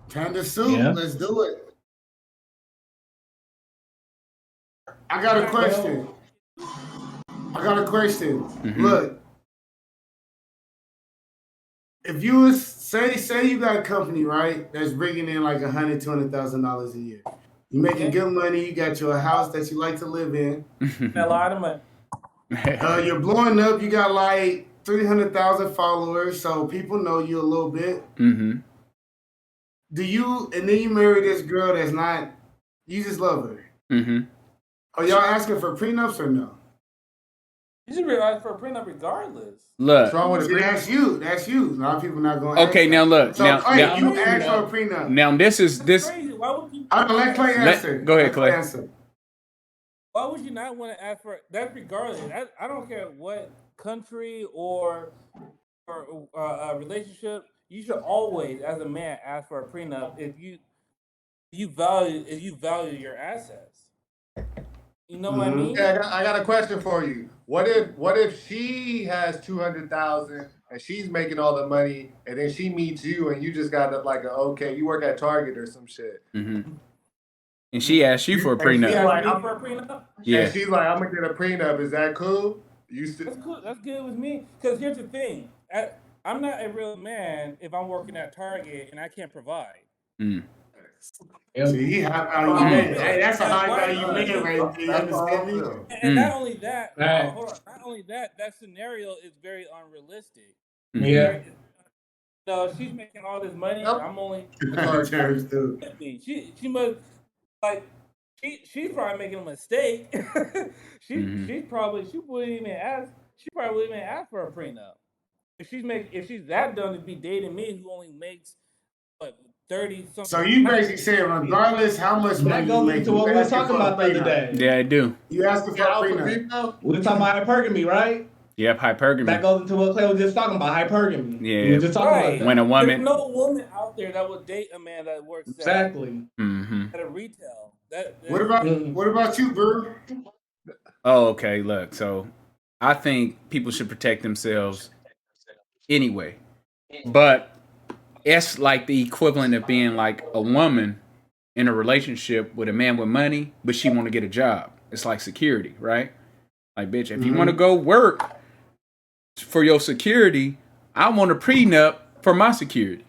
Panda soup. Yeah. Let's do it. I got a question. I got a question. Look, if you was say you got a company, right, that's bringing in like $100,000-$200,000 a year. You making good money. You got your house that you like to live in. A lot of money. You're blowing up. You got like 300,000 followers, so people know you a little bit. Mm-hmm. Do you? And then you marry this girl that's not. You just love her. Mm-hmm. Are y'all asking for prenups or no? You should realize for a prenup regardless. Look. What's wrong with it? That's you. That's you. A lot of people not going to Okay, ask now that. look. So, now, Clay, now, you asked for a prenup. Now, this is this. Crazy. Why would you? I don't let Clay answer. Go ahead, Clay. Answer. Why would you not want to ask for that? Regardless, I don't care what country or relationship. You should always, as a man, ask for a prenup if you value your assets. You know what I mean? Yeah, I got a question for you. What if she has 200,000 and she's making all the money, and then she meets you and you just got like you work at Target or some shit. Mm-hmm. And she asked you for a prenup. Yeah. And she's like, I'm gonna get a prenup. Is that cool? That's cool. That's good with me. Because here's the thing: I'm not a real man if I'm working at Target and I can't provide. Mm. See, high value man. Hey, that's a high value man right there. You understand me? And not only that, hold on. Not only that scenario is very unrealistic. Yeah. So she's making all this money. I'm only. She must like. She's probably making a mistake. She wouldn't even ask. She probably wouldn't even ask for a prenup. If she's that done to be dating me, who only makes what 30 something. So you basically saying regardless how much money you make, to what we were talking about the other day. Yeah, I do. You asking for a prenup? We were talking about hypergamy, right? Yep, hypergamy. That goes into what Clay was just talking about, hypergamy. Yeah. We were just talking about that. When a woman. There's no woman out there that would date a man that works at a retail. What about you, bro? Oh, okay. Look, so I think people should protect themselves anyway, but it's like the equivalent of being like a woman in a relationship with a man with money, but she want to get a job. It's like security, right? Like, bitch, if you want to go work for your security, I want a prenup for my security.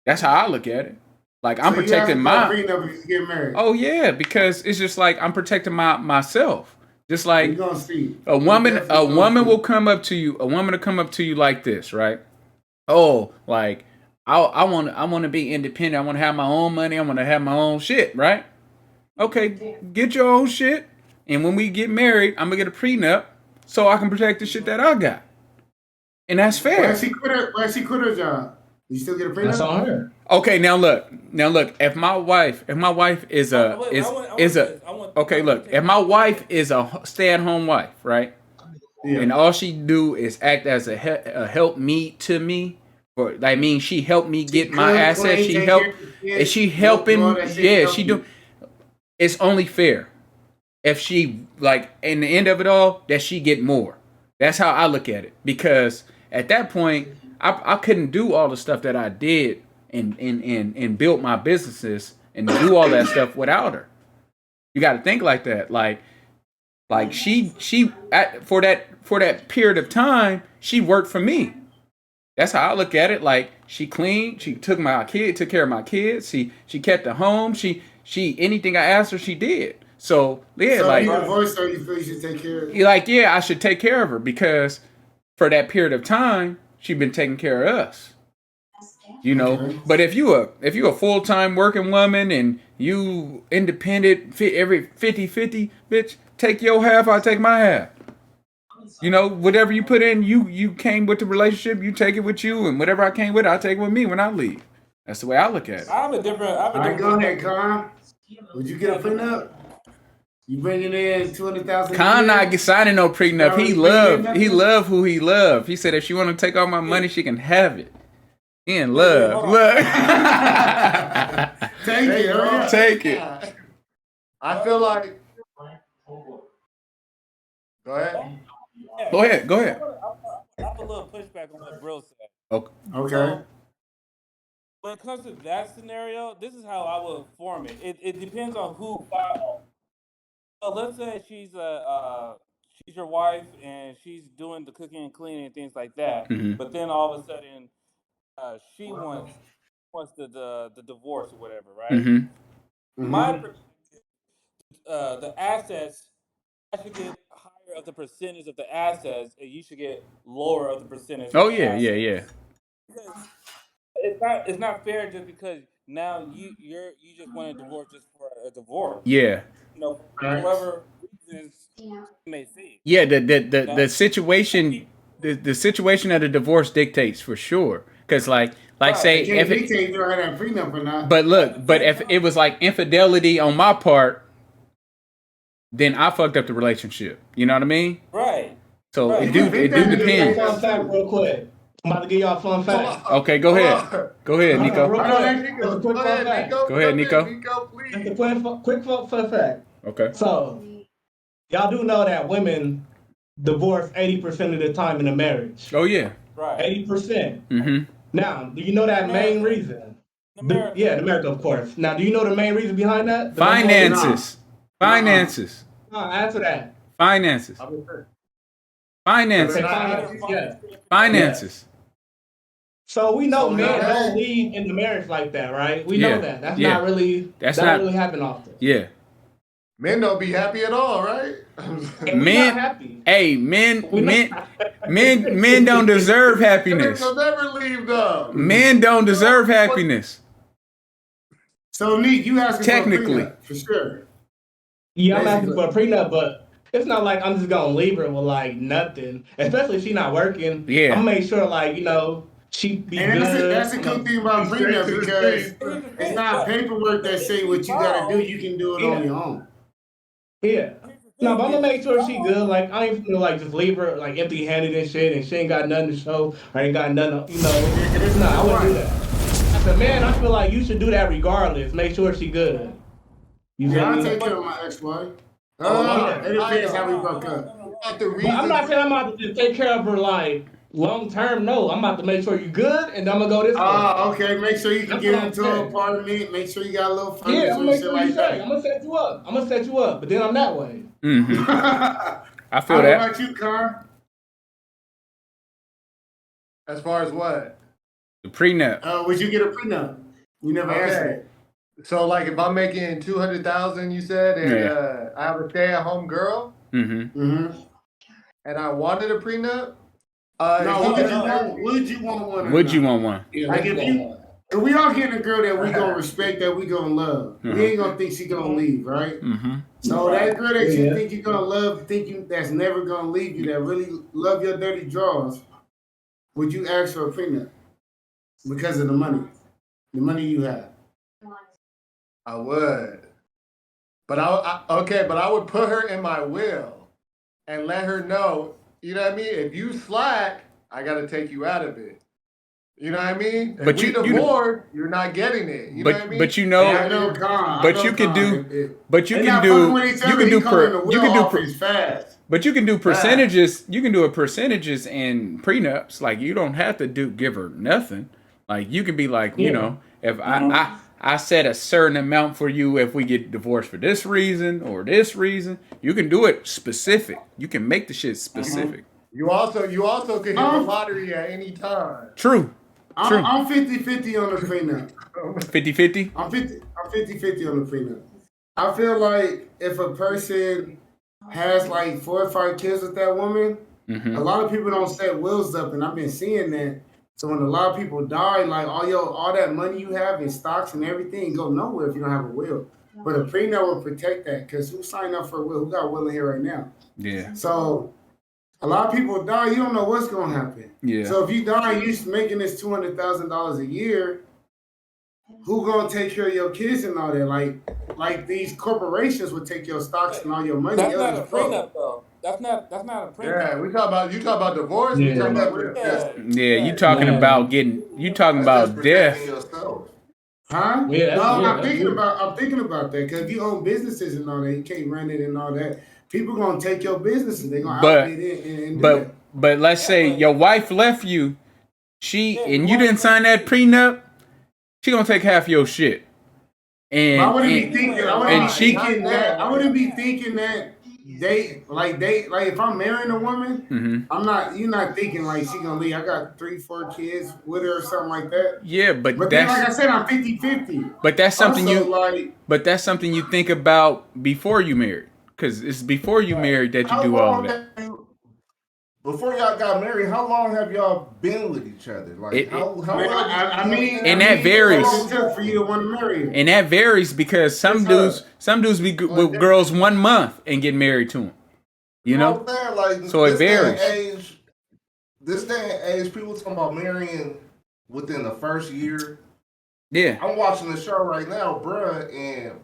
That's how I look at it. Like, I'm protecting my prenup if you get married. Oh yeah, because it's just like I'm protecting myself. Just like a woman will come up to you. A woman will come up to you like this, right? Oh, like I want to be independent. I want to have my own money. I want to have my own shit, right? Okay, get your own shit. And when we get married, I'm gonna get a prenup so I can protect the shit that I got. And that's fair. Why she quit her job? You still get a prenup? That's on her. Okay, now look. If my wife is a if my wife is a stay-at-home wife, right? Yeah. And all she do is act as a help me to me, or I mean, she helped me get my assets. She helping. Yeah, she do. It's only fair if she like in the end of it all that she get more. That's how I look at it, because at that point I couldn't do all the stuff that I did and built my businesses and do all that stuff without her. You got to think like that. Like she for that period of time, she worked for me. That's how I look at it. Like, she cleaned, she took care of my kids. She kept the home. She anything I asked her, she did. So yeah, so like you divorced her, you feel you should take care of her? Like, yeah, I should take care of her because for that period of time, she's been taking care of us. You know, okay. But if you a full-time working woman and you independent, every 50-50, bitch, take your half, I'll take my half. You know, whatever you put in, you came with the relationship, you take it with you, and whatever I came with, I'll take it with me when I leave. That's the way I look at it. I have a different. Go ahead, Con. Would you get a prenup? You bringing in 200,000? Con not signing no prenup. He love who he love. He said if she want to take all my money, she can have it. He in love. Look. Take it. I feel like. Go ahead. Go ahead. I have a little pushback on what Bro said. Okay. when it comes to that scenario, this is how I would form it. It depends on who filed. So let's say she's your wife and she's doing the cooking and cleaning and things like that. Mm-hmm. But then all of a sudden, she wants the divorce or whatever, right? Mm-hmm. My the assets, I should get higher of the percentage of the assets, and you should get lower of the percentage. Oh of the yeah, assets. yeah. Because it's not fair just because now you just want a divorce just for a divorce. Yeah. You know, for whatever reasons you may see. Yeah, the situation the situation of the divorce dictates for sure. Cause like Right. say It can't if dictate if you had a prenup or not. but look, but if it was like infidelity on my part, then I fucked up the relationship. You know what I mean? Right. So Right. it do depend. Fun fact, real quick. I'm about to give y'all a fun fact. Okay, go ahead. Go ahead, Nico. Real Hold on, quick, Nico. just a quick Go fun ahead, fact. Nico. Go ahead, Nico. Nico, Just a please. quick fun fact. Okay. So, y'all do know that women divorce 80% of the time in a marriage. Oh yeah. Right. 80%. Mm-hmm. Now, do you know that main reason? America. Yeah, in America, of course. Now, do you know the main reason behind that? Finances. Finances. Answer that. Finances. Finances. Say finances. Yeah. Finances. So we know So men now- don't leave in the marriage like that, right? We Yeah. know that. That's Yeah. not really. That's that not- don't really happen often. Yeah. Men don't be happy at all, right? And we're Men- not happy. Hey, men We're men not- men don't deserve happiness. They'll never leave though. Men don't deserve happiness. So Nick, you asking Technically. for a prenup, for sure. Yeah, I'm asking for a prenup, but it's not like I'm just gonna leave her with like nothing. Especially if she's not working. Yeah. I'm gonna make sure like, she be And good. that's a good thing about Straight prenup to the because street. it's not paperwork that say what you gotta do. You can do it on your own. Yeah. No, but I'm gonna make sure she good. Like I ain't gonna like just leave her like empty handed and shit and she ain't got nothing to show or ain't got nothing, It's not, I wouldn't do that. As a man, I feel like you should do that regardless. Make sure she good. You feel Yeah, I me? take care of my ex-wife. yeah. It depends how we broke up. About the But I'm not saying I'm about to just take care of her like long term. No, I'm about to make sure you good and I'm gonna go this way. Okay. Make sure you can That's get what I'm into saying. an apartment. Make sure you got a little furniture Yeah, I'm and gonna make shit sure like you straight. that. I'm gonna set you up. I'm gonna set you up, but then I'm that way. Mm-hmm. I feel How that. about you, Con? As far as what? The prenup. Would you get a prenup? You never answered it. So like if I'm making 200,000, you said, and Yeah. I have a stay-at-home girl, Mm-hmm. Mm-hmm. and I wanted a prenup. No, if would you- you want? Would you want one? or Would not? you want one? Yeah, Like if we all getting a girl that we gonna respect, that we gonna love, Uh-huh. we ain't gonna think she gonna leave, right? Mm-hmm. So that girl that you Yeah. think you're gonna love, that's never gonna leave you, that really love your dirty draws, would you ask for a prenup because of the money you have? I would. But I would put her in my will and let her know, you know what I mean? If you slack, I gotta take you out of it. You know what I mean? If But we you- divorce, you're not getting it. You know what I mean? But you know, I know Con. but I know you can Con. do- but you They can not do fucking with each you other, can he do calling the you will can do off his fast. but you can do percentages. You can do a percentages in prenups. Like you don't have to give her nothing. Like you can be like, you Yeah. know, if I set a certain amount for you if we get divorced for this reason or this reason. You can do it specific. You can make the shit specific. You also can hit the lottery at any time. True. True. I'm 50-50 on the prenup. 50-50? I'm 50-50 on the prenup. I feel like if a person has like 4 or 5 kids with that woman, Mm-hmm. a lot of people don't set wills up, and I've been seeing that. So when a lot of people die, like all that money you have in stocks and everything go nowhere if you don't have a will. But a prenup will protect that, because who signed up for a will? Who got a will in here right now? Yeah. So a lot of people die, you don't know what's gonna happen. Yeah. So if you die, you're making this $200,000 a year. Who gonna take care of your kids and all that? Like these corporations would take your stocks and all your money. That's Yo, not a just fuck. prenup though. That's not a prenup. Yeah, you talk about divorce, we Yeah. talking about Yeah. Yeah, you talking Yeah. about death. yourself. Huh? Yeah, No, I'm that's thinking good. about that, because if you own businesses and all that, you can't run it and all that. People gonna take your businesses. They gonna But- outbid it and do that. But let's say your wife left you, and you didn't sign that prenup. she gonna take half your shit. And I wouldn't be thinking. I wouldn't be thinking that they like if I'm marrying a woman, I'm not. You're not thinking like she gonna leave. I got 3-4 kids with her or something like that. Yeah, but then, like I said, I'm 50-50. But that's something also, But that's something you think about before you married, because it's before you married that you do all of that. Before y'all got married, how long have y'all been with each other? Like, and that varies. For you to want to marry her. And that varies because some dudes be with girls 1 month and get married to them. You know, like, so it varies. This day and age, people talking about marrying within the first year. Yeah, I'm watching the show right now, bruh, and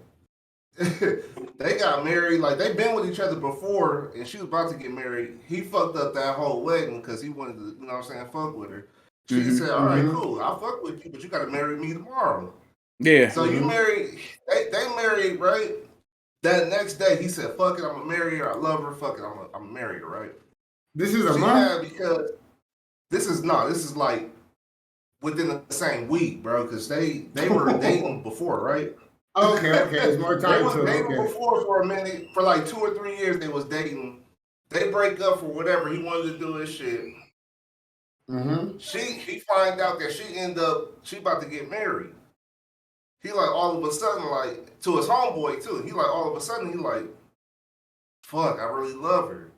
they got married. Like, they've been with each other before, and she was about to get married. He fucked up that whole wedding because he wanted to, you know what I'm saying, fuck with her. She said, all right, cool, I'll fuck with you, but you got to marry me tomorrow. Yeah. So you married, they married, right? That next day, he said, fuck it, I'm going to marry her. I love her. Fuck it, I'm going to marry her, right? This is a month? Because this is like within the same week, bro, because they were dating before, right? Okay, it's more time to They were before for a minute, for like 2 or 3 years. They was dating. They break up for whatever he wanted to do his shit. He find out that she about to get married. He like all of a sudden, like, to his homeboy too. He like all of a sudden he like, fuck, I really love her.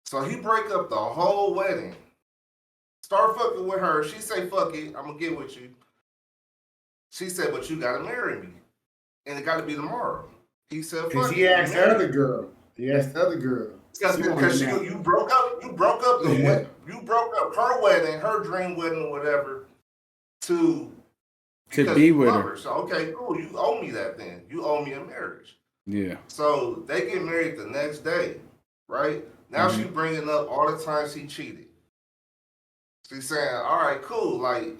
So he break up the whole wedding. Start fucking with her. She say, fuck it, I'm gonna get with you. She said, but you gotta marry me. And it gotta be tomorrow. He said, fuck it. Because he asked the other girl. Because you broke up you broke up her wedding, her dream wedding or whatever, to be with her. So okay, cool. You owe me that then. You owe me a marriage. Yeah. So they get married the next day, right? Now she's bringing up all the times he cheated. She's saying, all right, cool, like,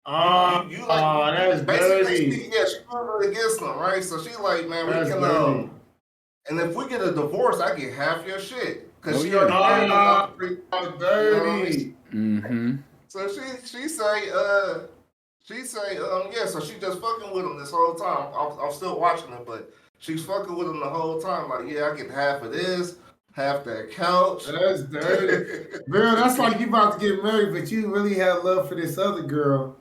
that's dirty. Yeah, she put it against him, right? So she like, man, that's we can, dirty. And if we get a divorce, I get half your shit. Because she already dirty. So she say, yeah, so she just fucking with him this whole time. I'm still watching it, but she's fucking with him the whole time. Like, yeah, I get half of this, half that couch. That's dirty. Girl, that's like you about to get married, but you really have love for this other girl.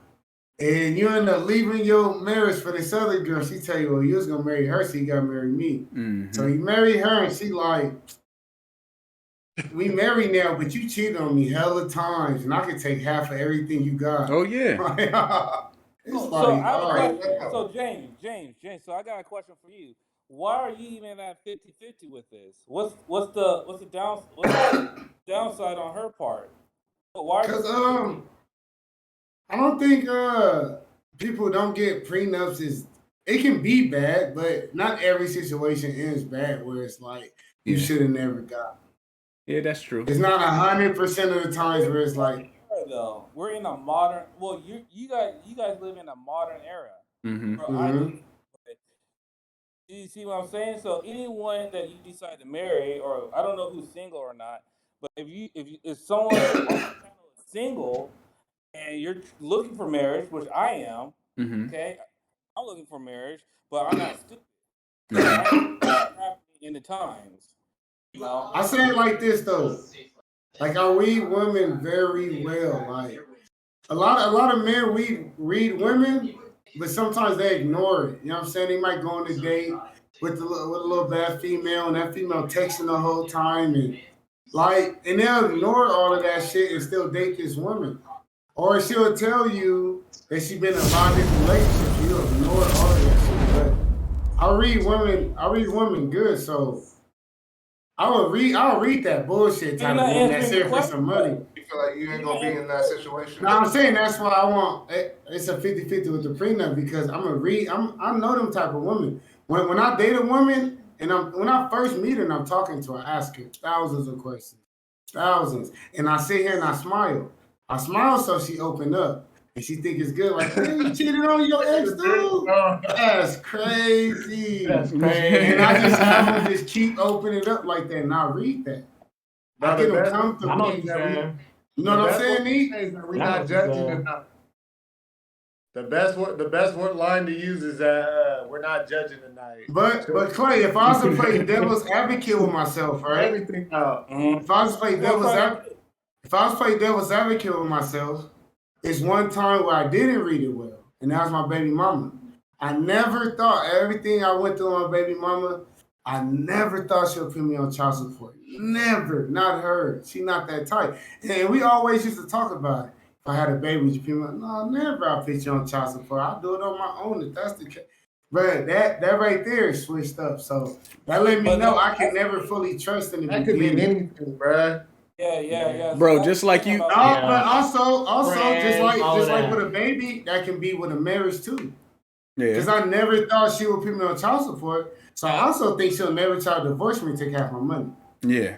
And you end up leaving your marriage for this other girl. She tell you, well, you was going to marry her, so you got to marry me. So you marry her, and she like, we married now, but you cheated on me hella times, and I can take half of everything you got. Oh, yeah. So James, so I got a question for you. Why are you even at 50-50 with this? What's the downside on her part? Because I don't think people don't get prenups. It can be bad, but not every situation ends bad where it's like you should have never got. Yeah, that's true. It's not 100% of the times where it's like. Though we're in a modern. Well, you guys live in a modern era. You see what I'm saying? So anyone that you decide to marry, or I don't know who's single or not, but if someone is single and you're looking for marriage, which I am, okay, I'm looking for marriage, but I'm not stupid. Happening in the times, you know. I say it like this though, like I read women very well. Like a lot of men read women, but sometimes they ignore it. You know what I'm saying? They might go on a date with a little bad female, and that female texting the whole time, and they'll ignore all of that shit and still date this woman. Or she'll tell you that she's been in a lot of different relationships. You'll ignore all of that shit. But I read women good, so I'll read that bullshit type of woman that's here for some money. You feel like you ain't gonna be in that situation? No, I'm saying that's why I want it's a 50-50 with the prenup, because I know them type of women. When I date a woman and when I first meet her and I'm talking to her, I ask her thousands of questions. And I sit here and I smile. I smile so she open up and she think it's good. Like, hey, you cheated on your ex, dude? That's crazy. And I just have them just keep opening up like that, and I read that. I get them comfortable. You know what I'm saying, E? We're not judging. The best word line to use is we're not judging tonight. But Clay, if I was to play devil's advocate with myself, right? Everything out. If I was to play devil's advocate with myself, it's one time where I didn't read it well, and that was my baby mama. I never thought everything I went through on my baby mama. I never thought she would put me on child support. Never, not her. She not that type. And we always used to talk about it. If I had a baby, would you put me on? No, never. I'll put you on child support. I'll do it on my own if that's the case. But that right there switched up. So that let me know I can never fully trust in the That could be beginning. anything, bruh. Yeah. Bro, just like you. No, but also Friends, just all like that. with a baby, that can be with a marriage too. Yeah. Because I never thought she would put me on child support. So I also think she'll never try to divorce me and take half my money. Yeah.